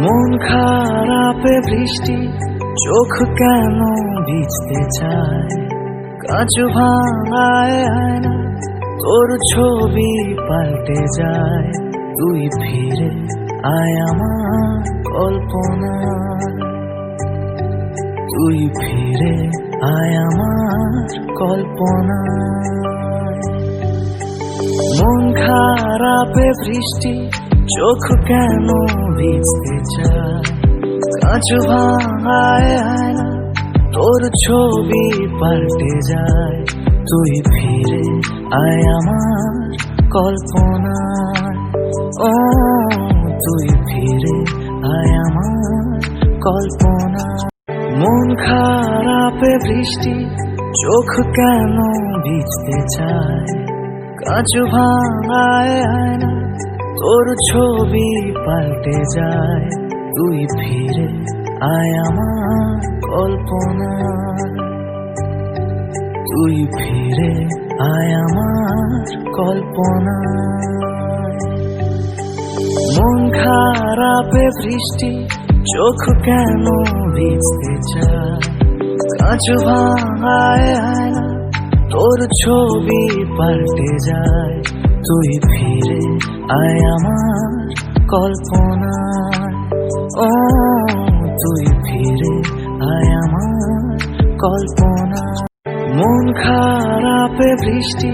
মন খারাপে বৃষ্টি, চোখ কেন ভিজতে চায়? কাঁচ ভাঙায় আয়না, তোর ছবি পাল্টে যায়। তুই ফিরে আয় আমার কল্পনায়, তুই ফিরে আয় আমার কল্পনায়। মন খারাপে বৃষ্টি, চোখ কেন ভিজতে চায়? কাঁচ ভাঙায় আয়না, তোর ছবি পাল্টে যায়। তুই ফিরে আয় আমার কল্পনায়, ও তুই ফিরে আয় আমার কল্পনায়। মন খারাপে বৃষ্টি, চোখ কেন ভিজতে চায়? কাঁচ ভাঙায় আয়না, তোর ছবি পাল্টে যায়। তুই ফিরে আয় আমার কল্পনায়, তুই ফিরে আয় আমার কল্পনায়। মন খারাপে বৃষ্টি, চোখ কেন ভিজতে চায়? কাঁচ ভাঙায় আয়না, তোর ছবি পাল্টে যায়। তুই ফিরে আয় আমার কল্পনায়, ও তুই ফিরে আয় আমার কল্পনায়। মন খারাপে বৃষ্টি,